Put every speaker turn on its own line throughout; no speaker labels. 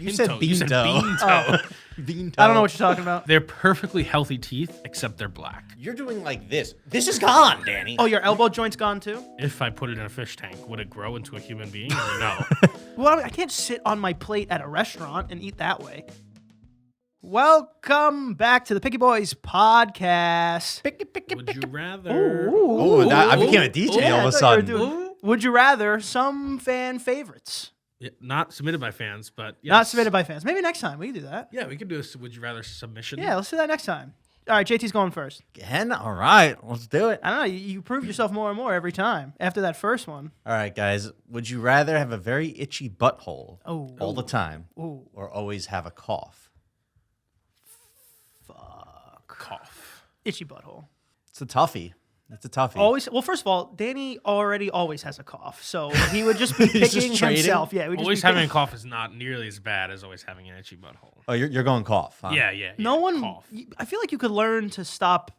You said bean toe. Bean toe.
I don't know what you're talking about.
They're perfectly healthy teeth, except they're black.
You're doing like this. This is gone, Danny.
Oh, your elbow joint's gone too?
If I put it in a fish tank, would it grow into a human being or no?
Well, I can't sit on my plate at a restaurant and eat that way. Welcome back to the Picky Boys podcast.
Would you rather?
Oh, I became a DJ all of a sudden.
Would you rather some fan favorites?
Yeah, not submitted by fans, but yes.
Not submitted by fans. Maybe next time we can do that.
Yeah, we could do a would you rather submission.
Yeah, let's do that next time. All right, JT's going first.
Again? All right, let's do it.
I don't know. You prove yourself more and more every time after that first one.
All right, guys. Would you rather have a very itchy butthole all the time
Ooh.
or always have a cough?
Fuck.
Cough.
Itchy butthole.
It's a toughie.
Always. Well, first of all, Danny always has a cough, so he would just be picking himself. Yeah,
always having a cough is not nearly as bad as always having an itchy butthole.
Oh, you're going cough, huh?
Yeah.
No one.
Cough.
I feel like you could learn to stop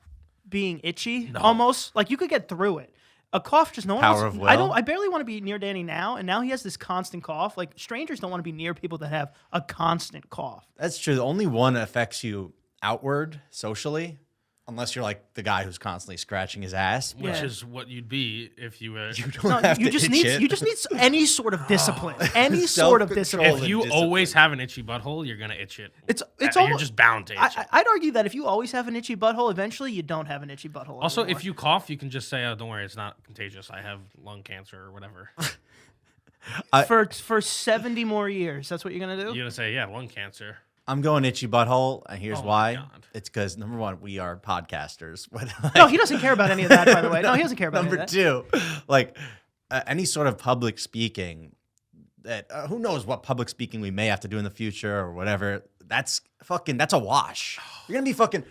being itchy.
No.
Almost like you could get through it. A cough, just no one.
Power
else,
of will.
I barely want to be near Danny now, and now he has this constant cough. Like strangers don't want to be near people that have a constant cough.
That's true. The only one that affects you outward socially, unless you're like the guy who's constantly scratching his ass.
Which is what you'd be if you were.
You don't have
you
to
just
itch
need
it.
you just need any sort of discipline. Any sort of
Self-control.
discipline.
If you
discipline.
always have an itchy butthole, you're gonna itch it.
It's
You're
almost
just bound to itch it.
I'd argue that if you always have an itchy butthole, eventually you don't have an itchy butthole.
Also,
anymore.
if you cough, you can just say, "Oh, don't worry, it's not contagious. I have lung cancer or whatever."
for 70 more years, that's what you're gonna do.
You're gonna say, "Yeah, lung cancer."
I'm going itchy butthole, and here's
Oh my
why.
God.
It's because, number one, we are podcasters.
No, he doesn't care about any of that, by the way. No, he doesn't care about
Number
any of
two, like any sort of public speaking, that who knows what public speaking we may have to do in the future or whatever. That's a wash. You're gonna be fucking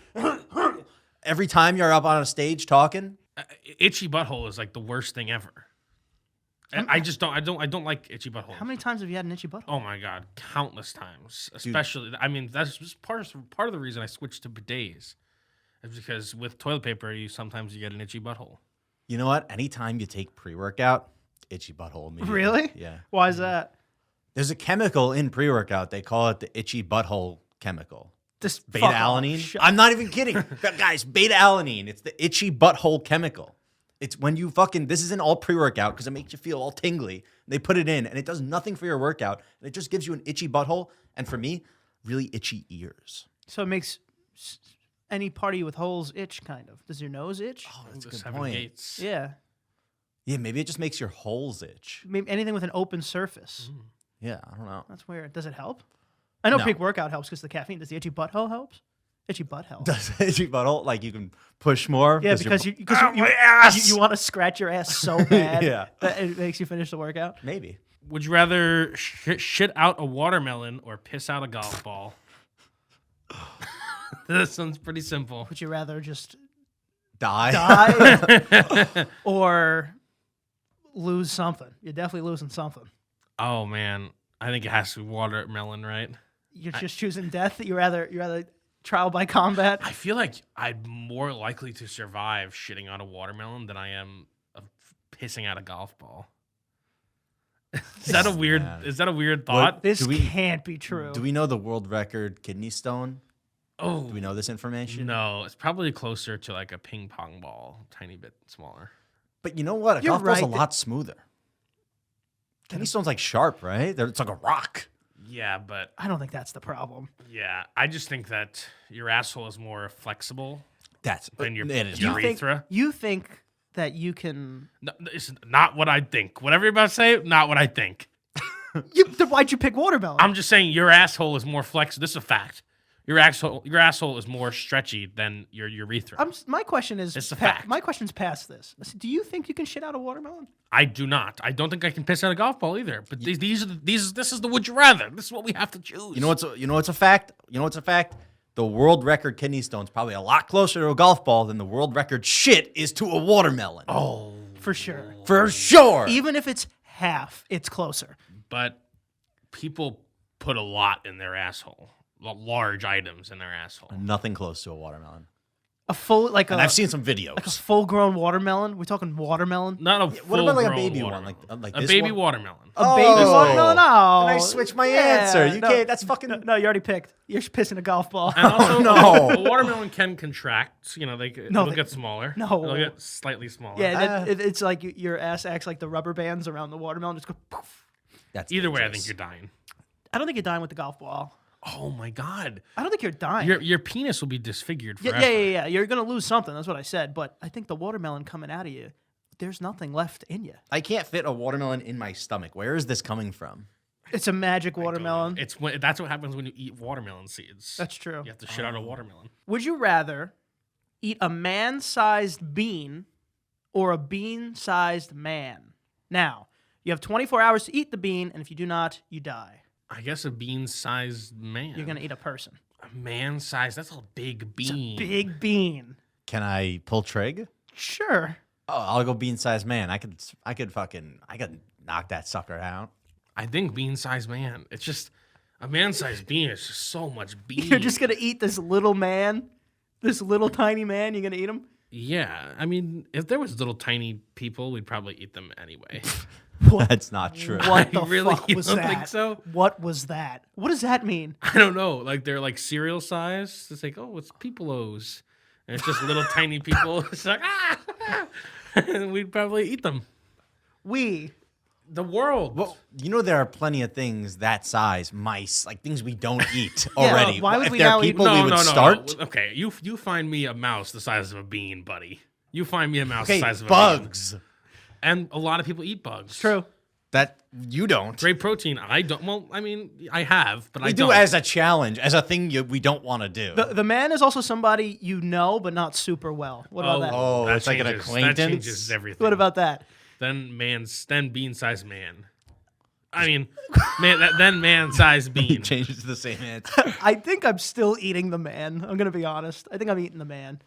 every time you're up on a stage talking.
Itchy butthole is like the worst thing ever. And I don't like itchy butthole.
that. How many times have you had an itchy butthole?
Oh my god, countless times. Especially, I mean, that's just part of the reason I switched to bidets, is because with toilet paper, sometimes you get an itchy butthole.
You know what? Anytime you take pre-workout, itchy butthole immediately.
Really?
Yeah.
Why is that?
There's a chemical in pre-workout. They call it the itchy butthole chemical.
Just
Beta
fuck off.
alanine. I'm not even kidding. Guys, beta alanine. It's the itchy butthole chemical. It's when you this isn't all pre-workout because it makes you feel all tingly. They put it in and it does nothing for your workout. And it just gives you an itchy butthole. And for me, really itchy ears.
So it makes any part of you with holes itch, kind of. Does your nose itch?
Oh, that's a
The
good
seven
point.
gates.
Yeah.
Yeah, maybe it just makes your holes itch.
Maybe anything with an open surface.
Yeah, I don't know.
That's weird. Does it help? I know
No.
pre-workout helps because the caffeine. Does the itchy butthole helps? Itchy butt helps.
Does itchy butthole, like you can push more?
Yeah, because you want to scratch your ass so bad
Yeah.
that it makes you finish the workout.
Maybe.
Would you rather shit out a watermelon or piss out a golf ball? This one's pretty simple.
Would you rather just
Die.
die or lose something? You're definitely losing something.
Oh man, I think it has to be watermelon, right?
You're just choosing death. You rather trial by combat.
I feel like I'm more likely to survive shitting out a watermelon than I am of pissing out a golf ball. Is that a weird?
Man.
Is that a weird thought?
This
Do we-
can't be true.
Do we know the world record kidney stone?
Oh,
Do we know this information?
no, it's probably closer to like a ping pong ball, tiny bit smaller.
But you know what? A
You're
golf ball's a
right.
lot smoother. Kidney stone's like sharp, right? It's like a rock.
Yeah, but
I don't think that's the problem.
yeah, I just think that your asshole is more flexible
That's
than your
it is
your
not.
urethra.
You think that you can?
No, it's not what I think. Whatever you're about to say, not what I think.
Then why'd you pick watermelon?
I'm just saying your asshole is more flexible. This is a fact. Your asshole is more stretchy than your urethra.
My question is.
It's a fact.
My question's past this. Do you think you can shit out a watermelon?
I do not. I don't think I can piss out a golf ball either. But this is the would you rather. This is what we have to choose.
You know what's a fact? The world record kidney stone's probably a lot closer to a golf ball than the world record shit is to a watermelon.
Oh,
For sure.
For sure.
Even if it's half, it's closer.
but people put a lot in their asshole. Large items in their asshole.
Nothing close to a watermelon.
A full like
And
a
I've seen some videos.
like a full-grown watermelon. We're talking watermelon.
Not a
What about like a
full-grown
baby one,
watermelon.
like
a
this
baby
one?
watermelon?
A baby watermelon? No.
Then I switched my answer. You
no.
can't. That's fucking.
No, you already picked. You're just pissing a golf ball.
And also,
no.
a watermelon can contract. You know, they'll get smaller.
No.
They'll get slightly smaller.
Yeah, it's like your ass acts like the rubber bands around the watermelon. Just go poof.
That's
Either way, I
dangerous.
think you're dying.
I don't think you're dying with the golf ball.
Oh my god.
I don't think you're dying.
Your penis will be disfigured forever.
Yeah. You're gonna lose something. That's what I said. But I think the watermelon coming out of you, there's nothing left in you.
I can't fit a watermelon in my stomach. Where is this coming from?
It's a magic watermelon.
That's what happens when you eat watermelon seeds.
That's true.
You have to shit out a watermelon.
Would you rather eat a man-sized bean or a bean-sized man? Now, you have 24 hours to eat the bean, and if you do not, you die.
I guess a bean-sized man.
You're gonna eat a person.
A man-sized. That's a big bean.
Big bean.
Can I pull trig?
Sure.
Oh, I'll go bean-sized man. I could knock that sucker out.
I think bean-sized man. It's just a man-sized bean is just so much bean.
You're just gonna eat this little man, this little tiny man. You're gonna eat him.
Yeah, I mean, if there was little tiny people, we'd probably eat them anyway.
That's not true.
What the
Really?
fuck
You
was
don't
that?
think so?
What was that? What does that mean?
I don't know. Like they're like cereal size. It's like, oh, it's Peoples. And it's just little tiny people. It's like, ah! And we'd probably eat them. The world.
Well, you know there are plenty of things that size, mice, like things we don't eat already.
why would
if
we
there
now
are
eat-
people, we would start.
No. Okay, you find me a mouse the size of a bean, buddy. You find me a mouse
Okay,
the size of
bugs.
a bean. And a lot of people eat bugs.
True.
That you don't.
Great protein. I don't. Well, I mean, I have, but I
We
don't.
do as a challenge, as a thing we don't want to do.
The man is also somebody you know, but not super well. What about that?
Oh,
that
it's like an
changes-
acquaintance?
That changes everything.
What about that?
then bean-sized man? I mean, then man-sized bean.
Changes to the same answer.
I think I'm still eating the man. I'm gonna be honest. I think I'm eating the man.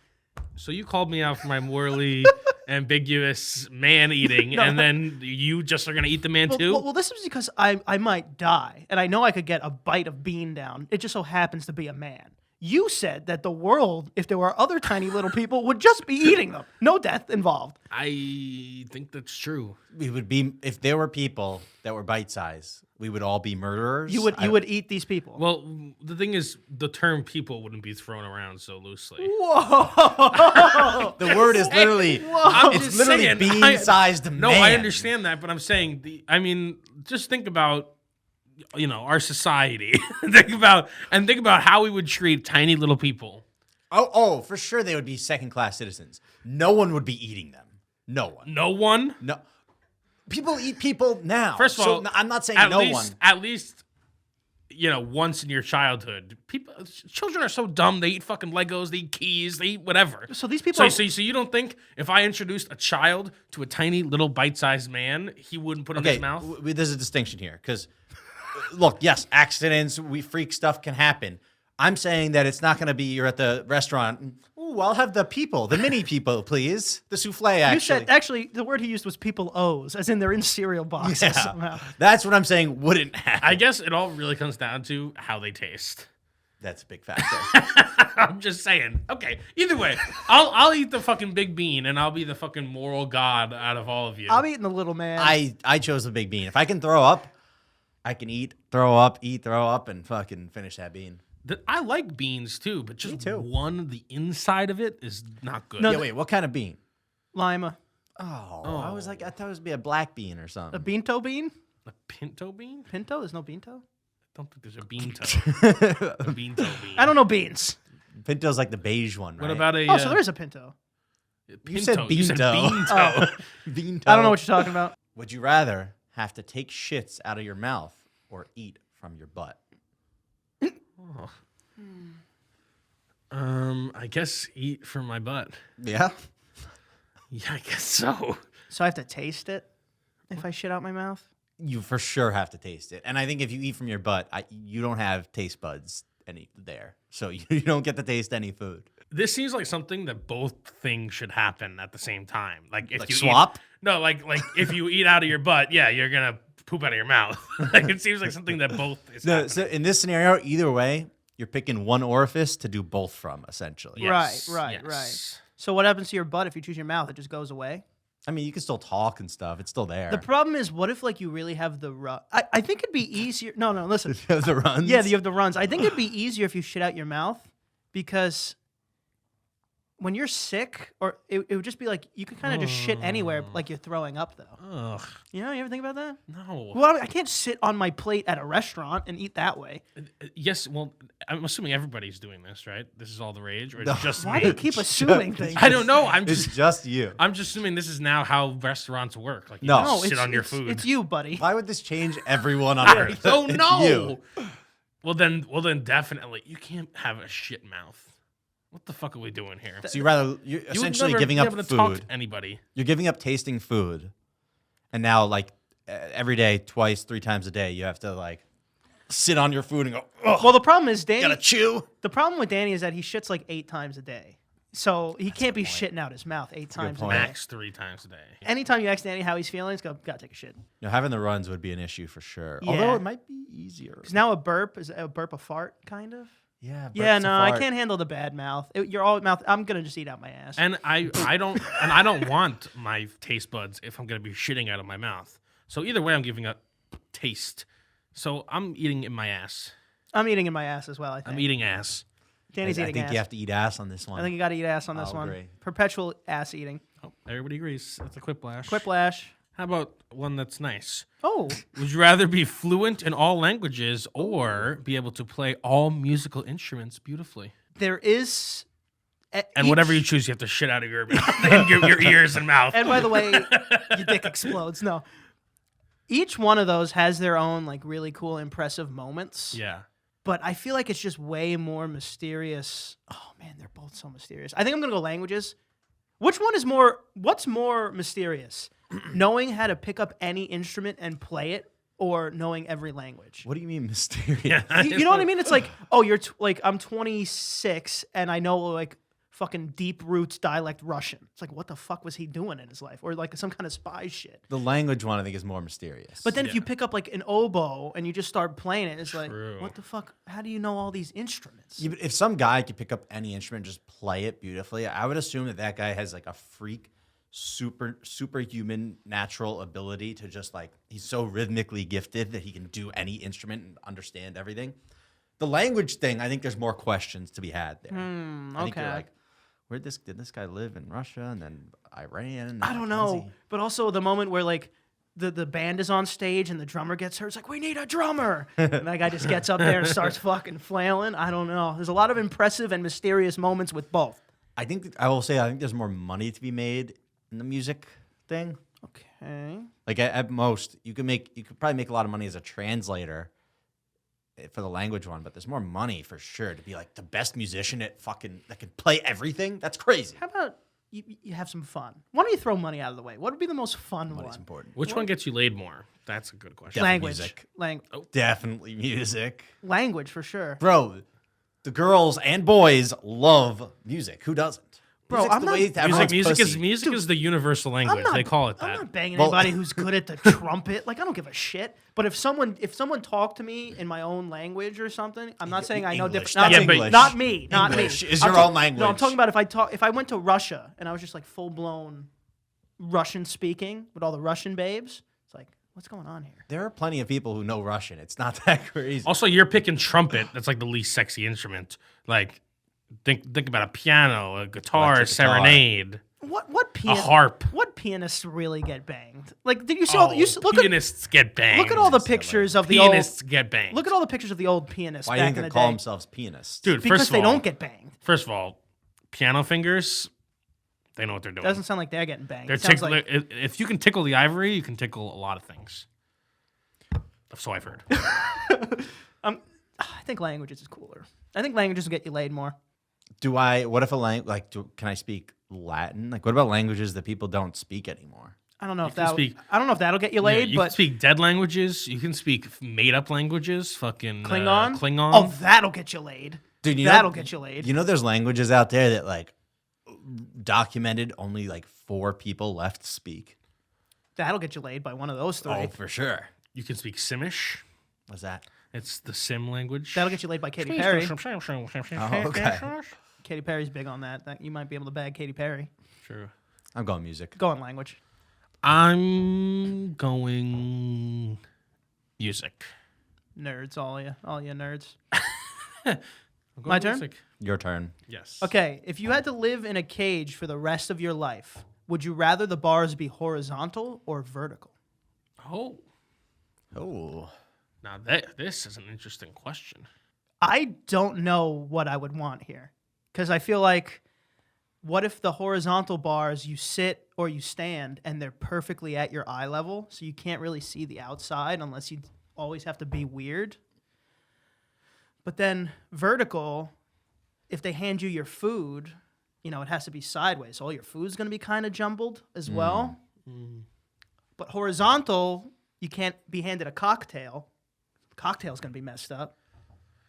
So you called me out for my morally ambiguous man eating, and then you just are gonna eat the man too?
Well, this is because I might die, and I know I could get a bite of bean down. It just so happens to be a man. You said that the world, if there were other tiny little people, would just be eating them. No death involved.
I think that's true.
We would be, if there were people that were bite size, we would all be murderers.
You would eat these people.
Well, the thing is, the term "people" wouldn't be thrown around so loosely.
Whoa!
The word is literally,
I'm
it's
just
literally
saying,
bean-sized man.
No, I understand that, but I'm saying just think about, our society. think about how we would treat tiny little people.
Oh, for sure they would be second-class citizens. No one would be eating them. No one.
No one.
No. People eat people now.
First of all,
I'm not saying
at
no
least,
one.
At least, once in your childhood, children are so dumb. They eat fucking Legos. They eat keys. They eat whatever.
So these people.
So you don't think if I introduced a child to a tiny little bite-sized man, he wouldn't put it in his mouth?
There's a distinction here because, look, yes, accidents, freak stuff can happen. I'm saying that it's not going to be you're at the restaurant. Ooh, I'll have the mini people, please. The souffle, actually.
You said the word he used was people O's, as in they're in cereal boxes
Yeah.
somehow.
That's what I'm saying wouldn't happen.
I guess it all really comes down to how they taste.
That's a big factor.
I'm just saying. Okay. Either way, I'll eat the fucking big bean, and I'll be the fucking moral god out of all of you.
I'm eating the little man.
I chose the big bean. If I can throw up, I can throw up, and fucking finish that bean.
I like beans too, but just the inside of it is not good.
No,
Yeah, wait, what kind of bean?
Lima.
Oh, I thought it would be a black bean or
A
something.
binto bean?
A pinto bean?
Pinto? There's no binto?
I don't think there's a beanto. A beanto bean.
I don't know beans.
Pinto's like the beige one, right?
What about a?
Oh, so there is a pinto.
Pinto.
You said
You said
beanto.
beanto.
Beanto.
I don't know what you're talking about.
Would you rather have to take shits out of your mouth or eat from your butt?
I guess eat from my butt.
Yeah.
Yeah, I guess so.
So I have to taste it if I shit out my mouth?
You for sure have to taste it. And I think if you eat from your butt, you don't have taste buds there. So you don't get to taste any food.
This seems like something that both things should happen at the same time. Like if you
swap?
like if you eat out of your butt, yeah, you're gonna poop out of your mouth. Like it seems like something that both is
No,
happening.
so in this scenario, either way, you're picking one orifice to do both from, essentially.
Yes,
Right.
yes.
So what happens to your butt if you choose your mouth? It just goes away?
I mean, you can still talk and stuff. It's still there.
The problem is, what if like you really have the I think it'd be easier. No, listen.
The runs?
Yeah, you have the runs. I think it'd be easier if you shit out your mouth because when you're sick, or it would just be like you could kind of just shit anywhere, like you're throwing up though.
Ugh.
You ever think about that?
No.
Well, I can't sit on my plate at a restaurant and eat that way.
Yes, well, I'm assuming everybody's doing this, right? This is all the rage, or it's just
Why
me?
do you keep assuming things?
I don't know.
It's just you.
I'm just assuming this is now how restaurants work. Like, you
No.
just
No,
sit on your
it's,
food.
It's you, buddy.
Why would this change everyone on Earth?
Oh
It's
no.
you.
Well then, definitely, you can't have a shit mouth. What the fuck are we doing here?
So you're
You would
essentially
never
giving
be
up
able to talk
food.
to anybody.
You're giving up tasting food, and now like every day, twice, 3 times a day, you have to like sit on your food and go. Oh,
Well, the problem is Danny.
gotta chew.
The problem with Danny is that he shits like 8 times a day, so he can't be
point.
shitting out his mouth 8 times a
point.
day.
Max 3 times a day.
Anytime you ask Danny how he's feeling, he's go, gotta take a shit.
Having the runs would be an issue for sure.
Yeah.
Although it might be easier.
Because now a burp is a burp a fart, kind of.
Yeah.
Yeah,
burp's a
no, I
fart.
can't handle the bad mouth. You're all mouth. I'm gonna just eat out my ass.
And I don't want my taste buds if I'm gonna be shitting out of my mouth. So either way, I'm giving up taste. So I'm eating in my ass.
I'm eating in my ass as well. I think.
I'm eating ass.
Danny's
I
eating
think
ass.
you have to eat ass on this one.
I think you got to eat ass on this
I'll
one.
agree.
Perpetual ass eating.
Oh, everybody agrees. That's a quiplash.
Quiplash.
How about one that's nice?
Oh,
Would you rather be fluent in all languages or be able to play all musical instruments beautifully?
there is.
And whatever you choose, you have to shit out of your mouth, and your ears and mouth.
And by the way, your dick explodes. No. Each one of those has their own like really cool, impressive moments.
Yeah.
But I feel like it's just way more mysterious. Oh man, they're both so mysterious. I think I'm gonna go languages. Which one is more? What's more mysterious? Knowing how to pick up any instrument and play it, or knowing every language?
What do you mean mysterious?
Yeah.
You know what I mean? It's like, oh, like I'm 26 and I know like fucking deep roots dialect Russian. It's like, what the fuck was he doing in his life? Or like some kind of spy shit.
The language one, I think, is more mysterious.
But then if
Yeah.
you pick up like an oboe and you just start playing it, it's like,
True.
what the fuck? How do you know all these instruments?
Yeah, but if some guy could pick up any instrument and just play it beautifully, I would assume that guy has like a freak, superhuman natural ability to just like, he's so rhythmically gifted that he can do any instrument and understand everything. The language thing, I think there's more questions to be had there. I think you're
okay.
like, did this guy live in Russia and then Iran? And
I don't
how does
know.
he-
But also the moment where like the band is on stage and the drummer gets hurt, it's like, we need a drummer. And that guy just gets up there and starts fucking flailing. I don't know. There's a lot of impressive and mysterious moments with both.
I think there's more money to be made in the music thing.
Okay.
Like at most, you could probably make a lot of money as a translator for the language one, but there's more money for sure to be like the best musician that can play everything. That's crazy.
How about you have some fun? Why don't you throw money out of the way? What would be the most fun
Money's
one?
important.
Which one gets you laid more? That's a good question.
Definitely
Language.
music. Definitely music,
Language for sure.
bro. The girls and boys love music. Who doesn't?
Bro,
Music's
I'm
the
not-
way to everyone's
Music is the universal language. They call it
I'm
that.
not banging
Well-
anybody who's good at the trumpet. Like I don't give a shit. But if someone talked to me in my own language or something, I'm not saying I know
English.
different.
That's
Not,
English.
not me. Not
English
me.
is
I'm
your
talk-
own language.
No, I'm talking about if I went to Russia and I was just like full blown Russian speaking with all the Russian babes. It's like, what's going on here?
There are plenty of people who know Russian. It's not that crazy.
Also, you're picking trumpet. That's like the least sexy instrument. Like, think about a piano, a guitar,
Electric guitar.
What
serenade, a
pianist?
harp.
What pianists really get banged? Like, did you see all? Look
pianists get banged.
at all the
Silly.
pictures of the old.
Pianists get banged.
Look at all the pictures of the old pianists
Why do you
back
think
in
they
the
call
day.
themselves pianists?
Dude,
Because
first of
they
all,
don't get banged.
First of all, piano fingers, they know what they're doing.
Doesn't sound like they're getting banged.
They're
It sounds like
if you can tickle the ivory, you can tickle a lot of things. So I've heard.
I think languages is cooler. I think languages will get you laid more.
What if can I speak Latin? Like, what about languages that people don't speak anymore?
I don't know if
can
that.
speak-
I don't know if that'll get you
Yeah,
laid,
you can
but
speak dead languages. You can speak made-up languages. Fucking
Klingon.
Klingon.
Oh, that'll get you laid.
Dude,
That'll get you laid.
You know, there's languages out there that like documented only like 4 people left to speak.
That'll get you laid by one of those three.
Oh, for sure.
You can speak Simish.
What's that?
It's the sim language.
That'll get you laid by Katy Perry.
Oh, okay.
Katy Perry's big on that. You might be able to bag Katy Perry.
True.
I'm going music.
Go on language.
I'm going music.
Nerds, all you nerds.
I'm going
My turn?
music.
Your turn.
Yes.
Okay, if you had to live in a cage for the rest of your life, would you rather the bars be horizontal or vertical?
Oh.
Oh.
Now this is an interesting question.
I don't know what I would want here. Because I feel like, what if the horizontal bars, you sit or you stand and they're perfectly at your eye level, so you can't really see the outside unless you always have to be weird? But then vertical, if they hand you your food, it has to be sideways. So all your food's going to be kind of jumbled as well. But horizontal, you can't be handed a cocktail. The cocktail's going to be messed up.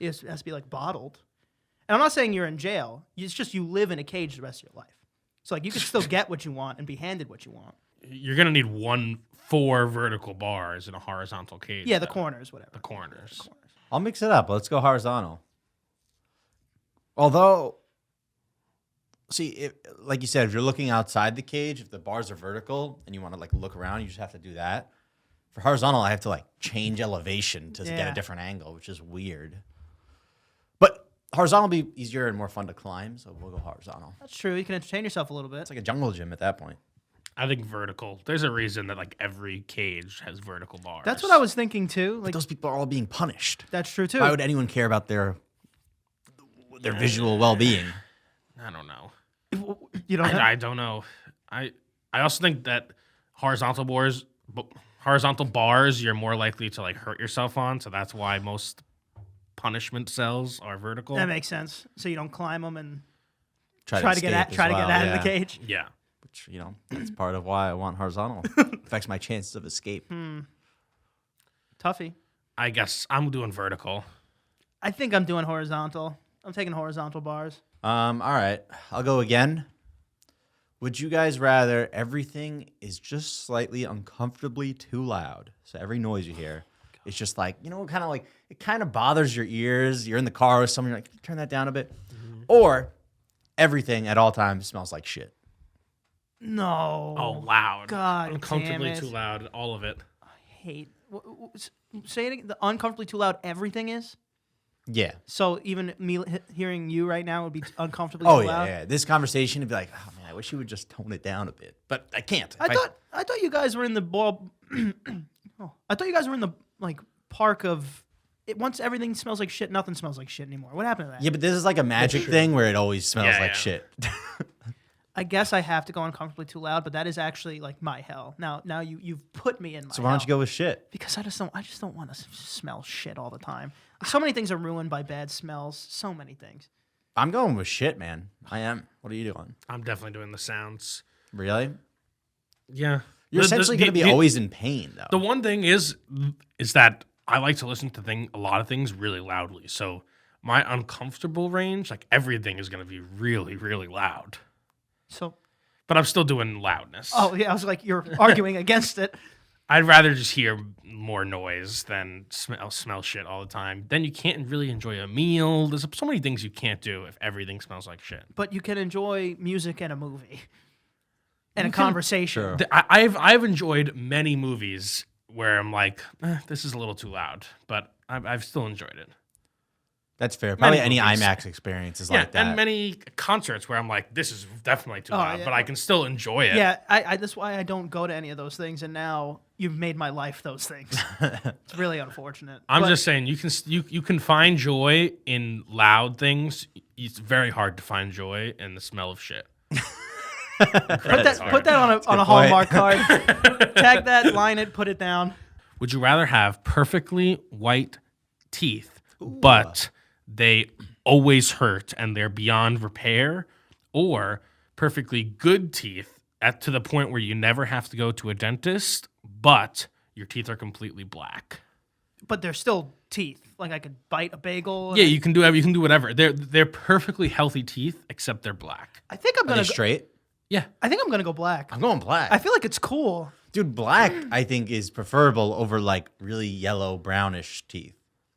It has to be like bottled. And I'm not saying you're in jail. It's just you live in a cage the rest of your life. So like you can still get what you want and be handed what you want.
You're gonna need 4 vertical bars in a horizontal cage.
Yeah, the
though.
corners, whatever.
The corners.
I'll mix it up. Let's go horizontal. Although, see, like you said, if you're looking outside the cage, if the bars are vertical and you want to like look around, you just have to do that. For horizontal, I have to like change elevation to get a different angle, which is weird. But horizontal will be easier and more fun to climb, so we'll go horizontal.
That's true. You can entertain yourself a little bit.
It's like a jungle gym at that point.
I think vertical. There's a reason that like every cage has vertical bars.
That's what I was thinking too.
But
Like
those people are all being punished.
that's true too.
Why would anyone care about their visual well-being?
I don't know.
You don't know?
I don't know. I also think that horizontal bars, you're more likely to like hurt yourself on, so that's why most punishment cells are vertical.
That makes sense. So you don't climb them and
Try
to get out of the cage.
Yeah.
Which, that's part of why I want horizontal. Affects my chances of escape.
Toughie.
I guess I'm doing vertical.
I think I'm doing horizontal. I'm taking horizontal bars.
All right. I'll go again. Would you guys rather everything is just slightly uncomfortably too loud? So every noise you hear is just like, kind of like, it kind of bothers your ears. You're in the car with someone, you're like, turn that down a bit. Or everything at all times smells like shit.
No.
Oh, loud.
God
uncomfortably
damn it.
too loud. All of it.
I hate. Say it again. The uncomfortably too loud everything is?
Yeah.
So even me hearing you right now would be uncomfortably
Oh,
too loud?
yeah. This conversation would be like, oh, man, I wish you would just tone it down a bit. But I can't.
I thought you guys were in the ball. I thought you guys were in the park of. Once everything smells like shit, nothing smells like shit anymore. What happened to that?
Yeah, but this is like a magic thing where it always smells
Yeah,
like
yeah.
shit.
I guess I have to go uncomfortably too loud, but that is actually like my hell. Now you've put me in my
So why don't you
hell.
go with shit?
Because I just don't want to smell shit all the time. So many things are ruined by bad smells. So many things.
I'm going with shit, man. I am. What are you doing?
I'm definitely doing the sounds.
Really?
Yeah.
You're essentially going to be always in pain, though.
The one thing is that I like to listen to a lot of things really loudly. So my uncomfortable range, like everything is going to be really, really loud.
So,
But I'm still doing loudness.
oh yeah, I was like, you're arguing against it.
I'd rather just hear more noise than smell shit all the time. Then you can't really enjoy a meal. There's so many things you can't do if everything smells like shit.
But you can enjoy music and a movie and a conversation.
Sure.
I've enjoyed many movies where I'm like, this is a little too loud, but I've still enjoyed it.
That's fair. Probably any
movies.
IMAX experience is
Yeah,
like that.
and many concerts where I'm like, this is definitely too loud,
yeah.
but I can still enjoy it.
Yeah, I that's why I don't go to any of those things, and now you've made my life those things. It's really unfortunate.
I'm
But
just saying, you can find joy in loud things. It's very hard to find joy in the smell of shit.
put that on a
point.
Hallmark card. Tag that, line it, put it down.
Would you rather have perfectly white teeth, but they always hurt and they're beyond repair, or perfectly good teeth to the point where you never have to go to a dentist, but your teeth are completely black?
But they're still teeth. Like I could bite a bagel.
Yeah, you can do whatever. They're perfectly healthy teeth, except they're black.
I think I'm
Are they
gonna.
straight?
Yeah.
I think I'm gonna go black.
I'm going black.
I feel like it's cool.
Dude, black, I think, is preferable over like really yellow, brownish teeth.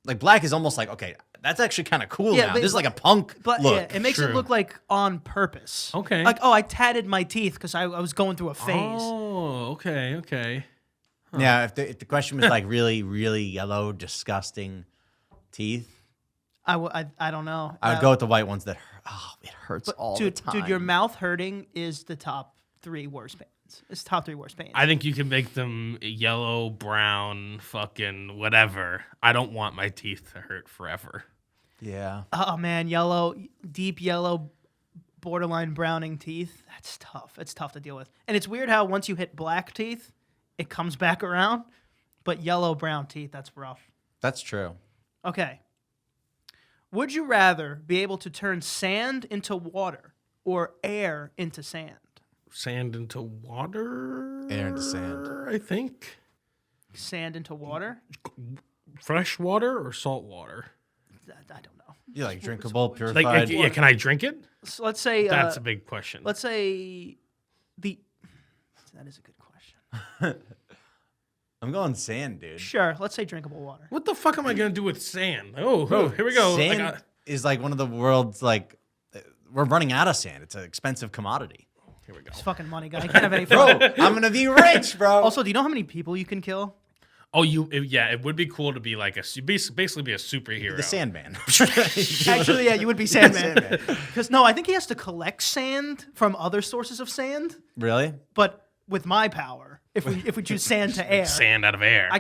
Like black is almost like, okay, that's actually kind of cool
Yeah,
now.
but-
This is like a punk
But
look.
yeah, it makes it
True.
look like on purpose.
Okay.
Like, oh, I tatted my teeth because I was going through a phase.
Oh, okay.
Yeah, if the question was like really, really yellow, disgusting teeth,
I don't know.
I would go with the white ones that hurt. Oh, it hurts all
dude,
the time.
Dude, your mouth hurting is the top 3 worst pains. It's top 3 worst pains.
I think you can make them yellow, brown, fucking whatever. I don't want my teeth to hurt forever.
Yeah.
Oh man, yellow, deep yellow, borderline browning teeth. That's tough. It's tough to deal with. And it's weird how once you hit black teeth, it comes back around. But yellow, brown teeth, that's rough.
That's true.
Okay. Would you rather be able to turn sand into water or air into sand?
Sand into water?
Air into sand.
I think.
Sand into water?
Fresh water or salt water?
I don't know.
You like drinkable,
Like,
purified.
yeah, can I drink it?
So let's say
That's a big question.
let's say that is a good question.
I'm going sand, dude.
Sure, let's say drinkable water.
What the fuck am I gonna do with sand? Oh, here we go.
Sand is like one of the world's like. We're running out of sand. It's an expensive commodity.
Here we go.
It's fucking money, guy. You can't have any
Bro,
fun.
I'm gonna be rich, bro.
Also, do you know how many people you can kill?
Oh, it would be cool to be like basically be a superhero.
the Sandman.
Actually, yeah, you would be Sandman. Because no, I think he has to collect sand from other sources of sand.
Really?
But with my power, if we choose sand to air,
Sand out of air.
I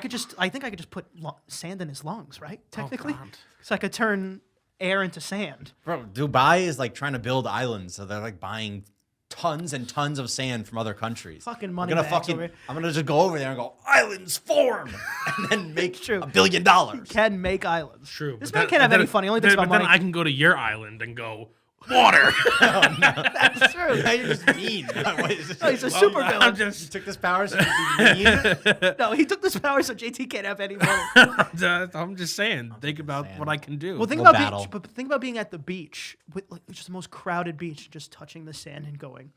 think I could just put sand in his lungs, right? Technically,
God.
so I could turn air into sand.
Bro, Dubai is like trying to build islands, so they're like buying tons and tons of sand from other countries.
Fucking
I'm
money
gonna
bags over here.
I'm gonna just go over there and go, islands form, and then make
True.
$1 billion.
Can make islands.
True.
This
but
man
that-
can't have
but
any
then-
fun. He only thinks
but
about
then
money.
I can go to your island and go water.
That's true.
Now you're just mean. What is this?
No, he's a
I'm
supervillain.
You
just
took this power so you could be mean?
No, he took this power so JT can't have any money.
I'm just saying. Think about
saying.
what I can do.
Well, think
We'll
about
battle.
but think about being at the beach with like just the most crowded beach, just touching the sand and going,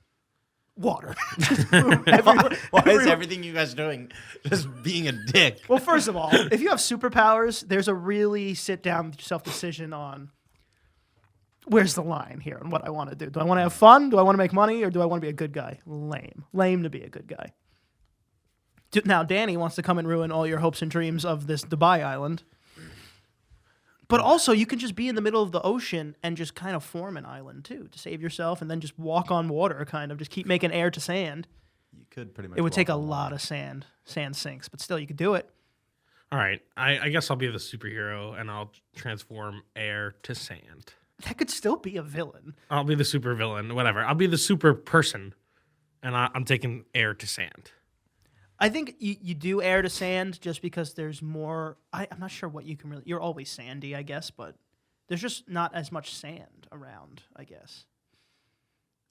water. Just boom, everywhere-
Why is
everywhere.
everything you guys doing just being a dick?
Well, first of all, if you have superpowers, there's a really sit down with yourself decision on where's the line here and what I want to do. Do I want to have fun? Do I want to make money? Or do I want to be a good guy? Lame to be a good guy. Now, Danny wants to come and ruin all your hopes and dreams of this Dubai island. But also, you can just be in the middle of the ocean and just kind of form an island, too, to save yourself and then just walk on water, kind of. Just keep making air to sand.
You could pretty much.
It would take a
walk on
lot of sand. Sand sinks, but still, you could do it.
All right. I guess I'll be the superhero and I'll transform air to sand.
That could still be a villain.
I'll be the super villain, whatever. I'll be the super person, and I'm taking air to sand.
I think you do air to sand just because there's more. I'm not sure what you can really. You're always sandy, I guess, but there's just not as much sand around, I guess.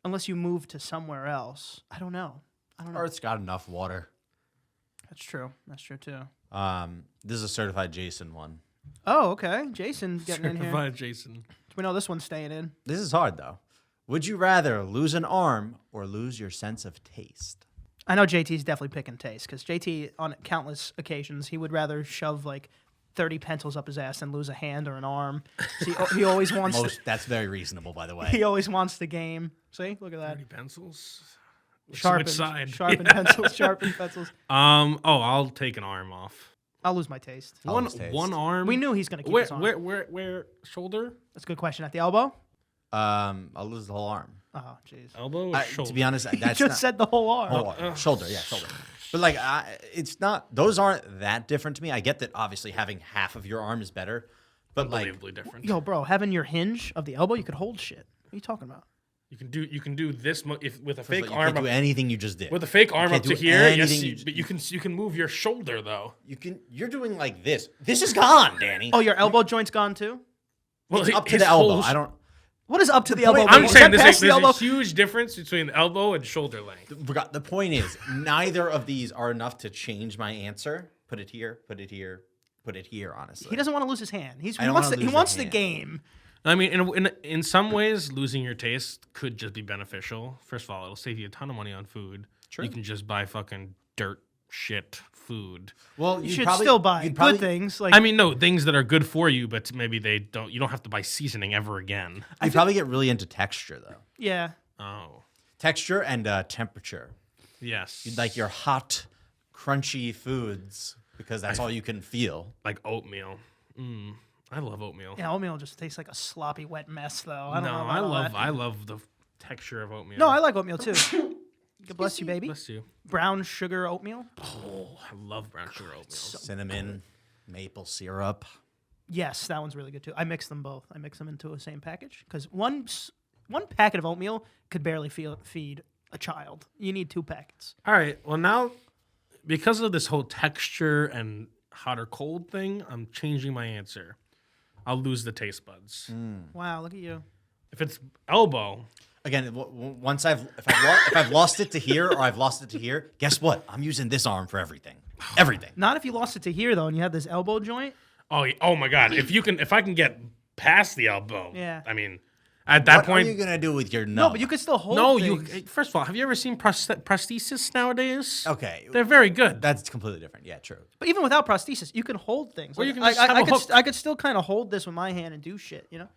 Unless you move to somewhere else. I don't know.
Earth's got enough water.
That's true. That's true, too.
This is a certified Jason one.
Oh, okay. Jason getting in here.
Certified Jason.
We know this one's staying in.
This is hard though. Would you rather lose an arm or lose your sense of taste?
I know JT's definitely picking taste because JT, on countless occasions, he would rather shove like 30 pencils up his ass than lose a hand or an arm. So he always wants.
That's very reasonable, by the way.
He always wants the game. See, look at that.
30 pencils.
Sharpen,
Switch side.
sharpen pencils, sharpen pencils.
I'll take an arm off.
I'll lose my taste.
One
lose taste.
one arm.
We knew he's gonna keep
Where
his arm.
where shoulder?
That's a good question. At the elbow?
I'll lose the whole arm.
Oh, jeez.
Elbow or shoulder?
To be honest,
You
that's
just
not,
said the whole arm.
whole arm. Shoulder, yeah, shoulder. But like, it's not. Those aren't that different to me. I get that obviously having half of your arm is better, but like,
Unbelievably different.
Yo, bro, having your hinge of the elbow, you could hold shit. What are you talking about?
You can do this if with a
first of
fake
all, you
arm
can't do
up,
anything you just did.
with a fake arm
can't
up to
do
here. Yes,
anything
but you can move your shoulder though.
You're doing like this. This is gone, Danny.
Oh, your elbow joint's gone too?
Well,
it's up to
his
the elbow.
whole-
I don't.
What is up to the
point-
elbow?
I'm
Is
saying
that
there's,
past the
there's a
elbow?
huge difference between elbow and shoulder length.
The point is, neither of these are enough to change my answer. Put it here. Put it here. Put it here. Honestly,
He doesn't want to lose his hand. He
don't
wants
wanna
the, he
lose
wants
the
the
hand.
game.
I mean, in some ways, losing your taste could just be beneficial. First of all, it'll save you a ton of money on food.
True.
You can just buy fucking dirt shit food.
Well,
You should still buy good things. Like
I mean, no, things that are good for you, but maybe you don't have to buy seasoning ever again.
You probably get really into texture though.
yeah.
Oh,
Texture and temperature.
yes.
You'd like your hot, crunchy foods because that's all you can feel.
like oatmeal. I love oatmeal.
Yeah, oatmeal just tastes like a sloppy, wet mess, though. I don't
No,
know about all that.
I love the texture of oatmeal.
No, I like oatmeal too. God bless you, baby.
Bless you.
Brown sugar oatmeal.
Oh, I love brown sugar oatmeal.
Cinnamon, maple syrup.
Yes, that one's really good too. I mix them both. I mix them into a same package because one packet of oatmeal could barely feed a child. You need 2 packets.
All right. Well, now because of this whole texture and hot or cold thing, I'm changing my answer. I'll lose the taste buds.
Wow, look at you.
If it's elbow,
Again, once if I've lost it to here or I've lost it to here, guess what? I'm using this arm for everything. Everything.
Not if you lost it to here though, and you have this elbow joint.
oh my God! If I can get past the elbow,
Yeah.
I mean, at that
What
point,
are you gonna do with your nub?
No, but you can still hold.
no.
things.
First of all, have you ever seen prosthesis nowadays?
Okay,
They're very good.
that's completely different. Yeah, true.
But even without prosthesis, you can hold things.
Well,
Like,
you can just have a hook.
I could still kind of hold this with my hand and do shit. You know.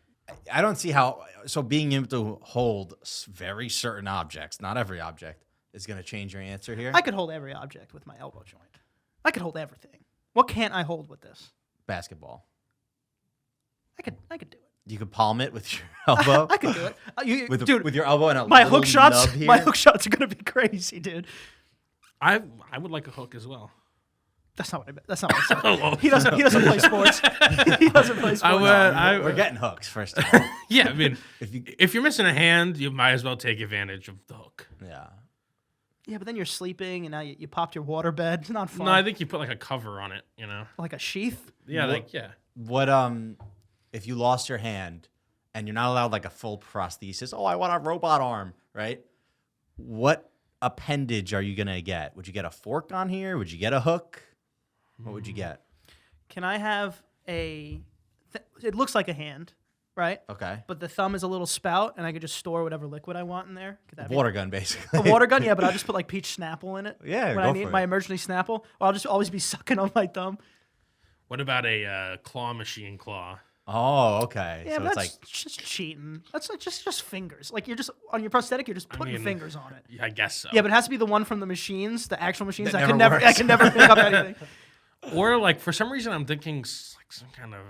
I don't see how. So being able to hold very certain objects, not every object, is gonna change your answer here.
I could hold every object with my elbow joint. I could hold everything. What can't I hold with this?
Basketball.
I could do it.
You could palm it with your elbow.
I could do it.
with your elbow and a
my
little
hook shots.
nub here.
My hook shots are gonna be crazy, dude.
I would like a hook as well.
That's not what I meant. That's not what I said. He doesn't play sports. He doesn't play sports.
We're getting hooks first of all.
Yeah, I mean, if you're missing a hand, you might as well take advantage of the hook.
Yeah.
Yeah, but then you're sleeping and now you popped your water bed. It's not fun.
No, I think you put like a cover on it. You know.
Like a sheath.
Yeah,
What if you lost your hand and you're not allowed like a full prosthesis? Oh, I want a robot arm, right? What appendage are you gonna get? Would you get a fork on here? Would you get a hook? What would you get?
Can I have it looks like a hand, right?
Okay.
But the thumb is a little spout, and I could just store whatever liquid I want in there. Could that be
Water gun, basically.
a water gun? Yeah, but I'll just put like peach Snapple in it.
Yeah,
when
go
I need
for
my
it.
emergency Snapple, or I'll just always be sucking on my thumb.
What about a claw machine claw?
Oh, okay.
Yeah,
So
but
it's
that's
like
just cheating. That's like just fingers. Like you're just on your prosthetic, you're just putting
mean,
fingers on it.
Yeah, I guess so.
Yeah, but it has to be the one from the machines, the actual machines.
That
I can
never
never,
works.
I can never pick up anything.
Or like for some reason I'm thinking like some kind of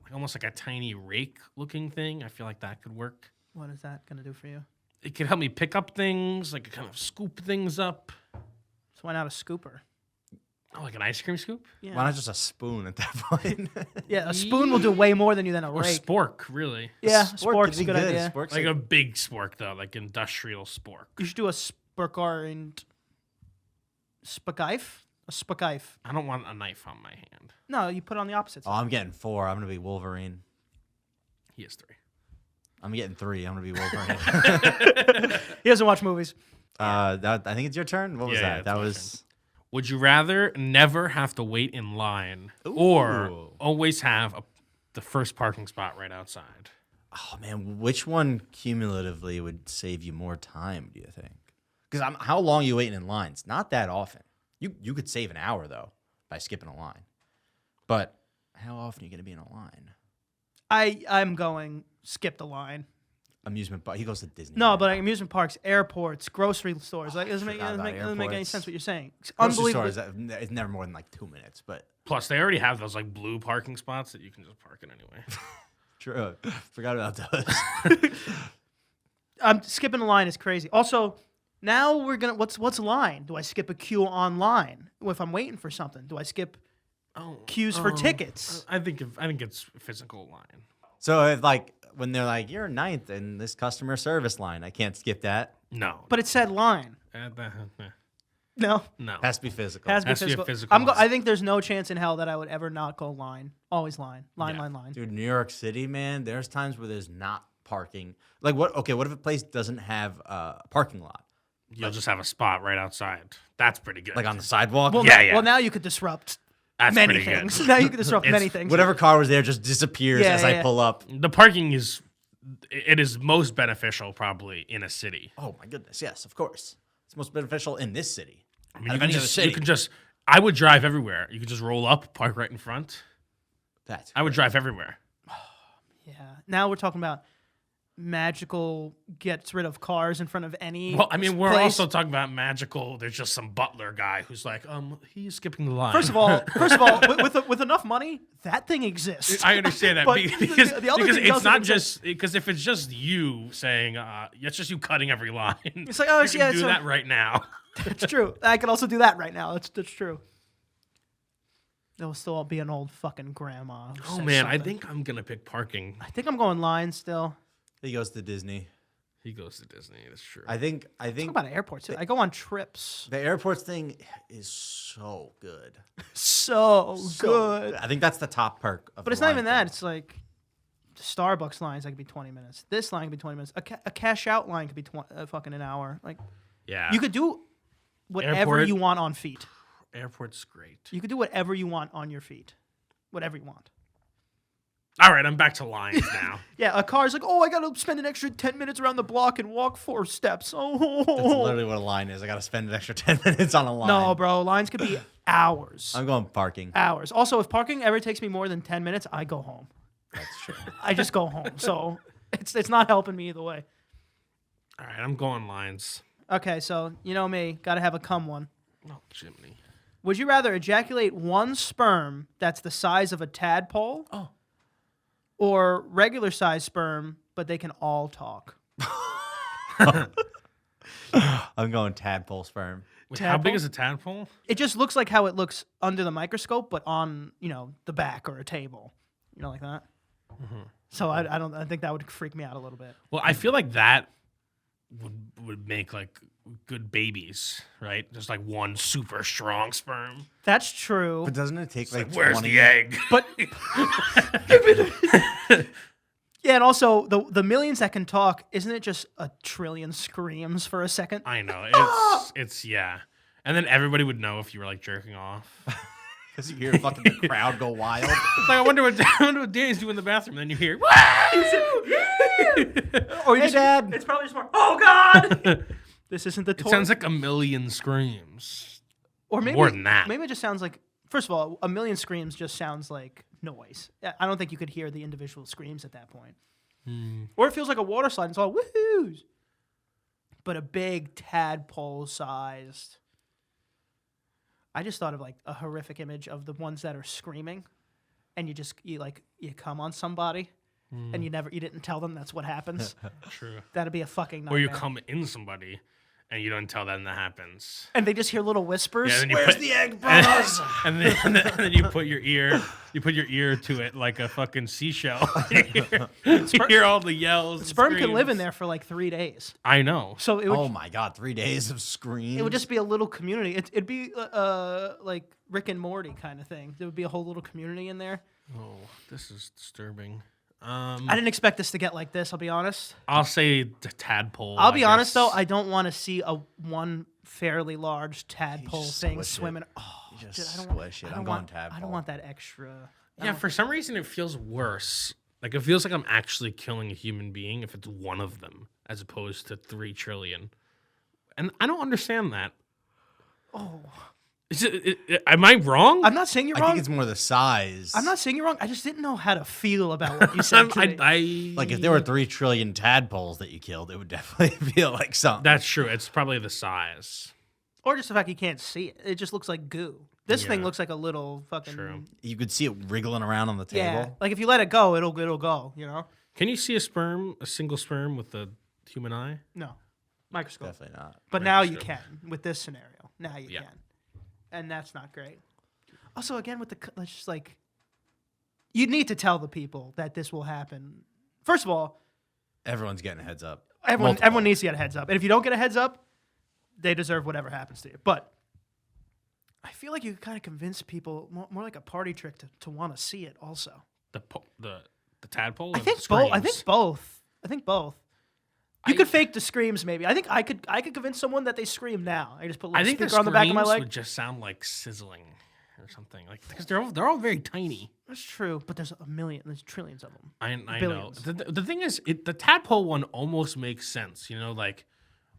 like almost like a tiny rake looking thing. I feel like that could work.
What is that gonna do for you?
It could help me pick up things, like kind of scoop things up.
So why not a scooper?
Oh, like an ice cream scoop?
Yeah,
why not just a spoon at that point?
yeah. A spoon will do way more than you than a
Or
rake.
spork, really.
Yeah,
Spork
spork's
could
a
be
good idea.
Spork's
Like a big spork though, like industrial spork.
You should do a sporkar and spagheif. A spagheif.
I don't want a knife on my hand.
No, you put it on the opposite
Oh,
side.
I'm getting 4. I'm gonna be Wolverine.
He has 3.
I'm getting 3. I'm gonna be Wolverine.
He doesn't watch movies.
I think it's your turn. What was
Yeah,
that?
it's
That
my
was.
Would you rather never have to wait in line or
Ooh.
always have the first parking spot right outside?
Oh man, which one cumulatively would save you more time? Do you think? Because how long are you waiting in lines? Not that often. You could save an hour though by skipping a line. But how often are you going to be in a line?
I'm going skip the line.
Amusement park. He goes to Disney.
No, but amusement parks, airports, grocery stores. Like, it doesn't make
forgot about
any
airports.
sense what you're saying. It's
grocery
unbelievable.
stores. It's never more than like 2 minutes. But
Plus, they already have those like blue parking spots that you can just park in anyway.
true. Forgot about those.
Skipping a line is crazy. Also, now we're gonna what's line? Do I skip a queue online if I'm waiting for something? Do I skip queues for tickets?
I think it's physical line.
So if like when they're like you're ninth in this customer service line, I can't skip that.
No,
But it said line. No,
no.
Has to be physical.
has to be
Has to be a
physical.
physical line.
I think there's no chance in hell that I would ever not go line. Always line. Line,
Yeah.
line, line.
Dude, New York City, man, there's times where there's not parking. Like what? Okay, what if a place doesn't have a parking lot,
You'll just have a spot right outside. That's pretty good.
like on the sidewalk?
Well,
Yeah,
now,
yeah.
well, now you could disrupt
That's
many
pretty
things.
good.
Now you could disrupt
It's-
many things.
Whatever car was there just disappears
Yeah,
as
yeah,
I
yeah.
pull up.
The parking is most beneficial probably in a city.
Oh my goodness, yes, of course. It's most beneficial in this city.
I mean,
Out
you
of
can
any other
just
city.
you can just I would drive everywhere. You could just roll up, park right in front. I would drive everywhere.
Yeah. Now we're talking about magical gets rid of cars in front of any.
Well, I mean, we're
place.
also talking about magical. There's just some butler guy who's like, he's skipping the line.
First of all, with enough money, that thing exists.
I understand that
But
because
the other thing
it's
doesn't
not
exist.
just because if it's just you saying, it's just you cutting every line.
It's like, oh,
you can
yeah,
do
so-
that right now.
That's true. I can also do that right now. That's true. There will still be an old fucking grandma. who
Oh
says
man, I
something.
think I'm gonna pick parking.
I think I'm going lines still.
He goes to Disney.
He goes to Disney. That's true.
I think
Talk about airports too. I go on trips.
the airports thing is so good.
So good.
I think that's the top perk of
But
the
it's not
line
even that.
thing.
It's like the Starbucks lines that could be 20 minutes. This line could be 20 minutes. A cash out line could be fucking an hour. Like
yeah,
you could do whatever
Airport.
you want on feet.
Airport's great.
You could do whatever you want on your feet. Whatever you want.
All right, I'm back to lines now.
Yeah, a car's like, oh, I got to spend an extra 10 minutes around the block and walk 4 steps. Oh.
That's literally what a line is. I got to spend an extra 10 minutes on a line.
No, bro. Lines could be hours.
I'm going parking.
Hours. Also, if parking ever takes me more than 10 minutes, I go home.
That's true.
I just go home. So it's not helping me either way.
All right, I'm going lines.
Okay, so you know me. Got to have a cum one.
Oh, chimney.
Would you rather ejaculate one sperm that's the size of a tadpole?
Oh.
Or regular size sperm, but they can all talk?
I'm going tadpole sperm.
Wait, how big
Tadpole?
is a tadpole?
It just looks like how it looks under the microscope, but on, the back or a table. Like that?
Mm-hmm.
So I think that would freak me out a little bit.
Well, I feel like that would make like good babies, right? Just like one super strong sperm.
That's true.
But doesn't it take like
Where's
20?
the egg?
But yeah, and also the millions that can talk, isn't it just a trillion screams for a second?
I know. It's yeah. And then everybody would know if you were like jerking off.
Because you hear fucking the crowd go wild.
It's like I wonder what Danny's doing in the bathroom. And then you hear,
Or you
Hey,
just,
Dad.
It's probably just more. Oh God! This isn't the
it
toy.
sounds like a million screams.
or maybe
more than that.
Maybe it just sounds like. First of all, a million screams just sounds like noise. I don't think you could hear the individual screams at that point. Or it feels like a water slide. It's all woohoos. But a big tadpole-sized. I just thought of like a horrific image of the ones that are screaming, and you come on somebody, and you didn't tell them that's what happens.
True.
That'd be a fucking nightmare.
Or you come in somebody and you don't tell them that happens.
and they just hear little whispers.
Yeah, then you
Where's
put-
the egg, bros?
and then you put your ear to it like a fucking seashell. You hear all the yells. and
Sperm can live in
screams.
there for like 3 days.
I know.
So it would
Oh my God, 3 days of screams.
It would just be a little community. It'd be like Rick and Morty kind of thing. There would be a whole little community in there.
Oh, this is disturbing.
I didn't expect this to get like this. I'll be honest.
I'll say the tadpole.
I'll be
I
honest though.
guess.
I don't want to see one fairly large tadpole
just
thing
squish it.
swimming. Oh,
You just
dude, I don't want-
squish it.
I
I'm
don't
going
want- I
tadpole.
don't want that extra.
Yeah, for some reason it feels worse. Like it feels like I'm actually killing a human being if it's one of them, as opposed to 3 trillion. And I don't understand that.
Oh,
Am I wrong?
I'm not saying you're
I
wrong.
think it's more the size.
I'm not saying you're wrong. I just didn't know how to feel about what you said. to me.
Like if there were 3 trillion tadpoles that you killed, it would definitely feel like something.
That's true. It's probably the size.
Or just the fact you can't see it. It just looks like goo. This thing
Yeah.
looks like a little fucking.
True.
You could see it wriggling around on the table.
Yeah, like if you let it go, it'll go.
Can you see a single sperm with a human eye?
No, microscope.
Definitely not.
But now you
Microscope.
can with this scenario. Now you
Yeah.
can, and that's not great. Also, again with let's just like, you need to tell the people that this will happen. First of all,
Everyone's getting a heads up.
everyone needs to get a heads up, and if you don't get a heads up, they deserve whatever happens to you. But I feel like you could kind of convince people more like a party trick to want to see it. Also,
The tadpole?
I
or
think
the
both. I think
screams?
both. I think both. You could fake the screams, maybe. I think I could convince someone that they scream now. I just put a
I
little
think the
speaker on the back of my
screams
leg.
would just sound like sizzling or something. Like because they're all very tiny.
That's true, but there's there's trillions of them.
I know.
Billions.
The thing is, the tadpole one almost makes sense. Like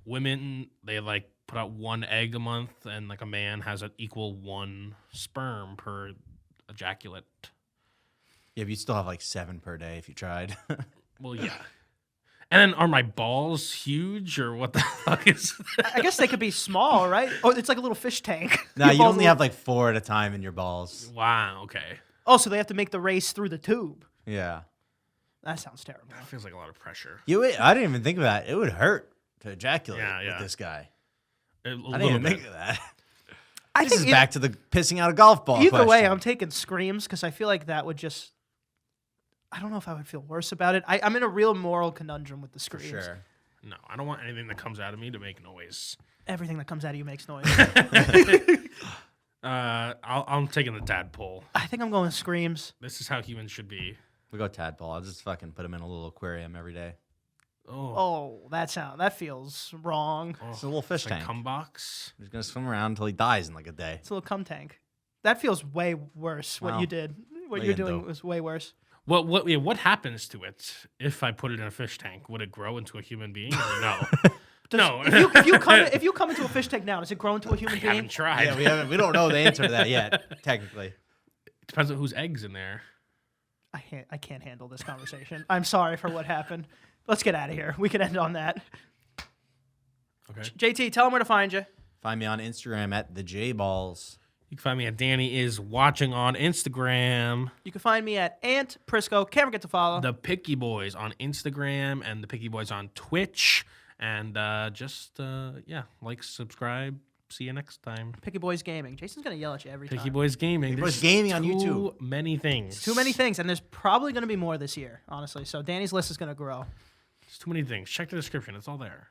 women, they like put out 1 egg a month, and like a man has an equal 1 sperm per ejaculate.
Yeah, but you still have like 7 per day if you tried.
Well, yeah. And then are my balls huge or what the fuck is that?
I guess they could be small, right? Oh, it's like a little fish tank.
No,
Your
you
balls
only
will-
have like 4 at a time in your balls.
Wow, okay.
Oh, so they have to make the race through the tube.
Yeah.
That sounds terrible.
That feels like a lot of pressure.
I didn't even think of that. It would hurt to ejaculate
Yeah.
with this guy.
A
I
little
didn't even
bit.
think of that.
I
This is
think
back to the pissing out a golf ball
either way,
question.
I'm taking screams because I feel like that would just. I don't know if I would feel worse about it. I'm in a real moral conundrum with the
For
screams.
sure.
No, I don't want anything that comes out of me to make noise.
Everything that comes out of you makes noise.
I'm taking the tadpole.
I think I'm going screams.
This is how humans should be.
We go tadpole. I'll just fucking put him in a little aquarium every day.
Oh,
Oh, that feels wrong.
It's a little fish
like
tank.
cum box.
He's gonna swim around until he dies in like a day.
It's a little cum tank. That feels way worse. What
Well,
you did, what
what
you're
you gonna
doing
do?
was way worse.
What happens to it if I put it in a fish tank? Would it grow into a human being or no? No,
If you come into a fish tank now, does it grow into a human
I
being?
haven't tried.
Yeah, we don't know the answer to that yet, technically.
Depends on whose eggs in there.
I can't handle this conversation. I'm sorry for what happened. Let's get out of here. We can end on that.
Okay.
JT, tell them where to find you.
Find me on Instagram at the JBalls.
You can find me at Danny is watching on Instagram.
You can find me at Ant Prisco. Can't forget to follow.
The Picky Boys on Instagram and the Picky Boys on Twitch. And like, subscribe. See you next time.
Picky Boys Gaming. Jason's gonna yell at you every
Picky
time.
Boys Gaming.
Picky Boys
There's
Gaming on
Too
YouTube.
many things.
Too many things, and there's probably gonna be more this year, honestly. So Danny's list is gonna grow.
It's too many things. Check the description. It's all there.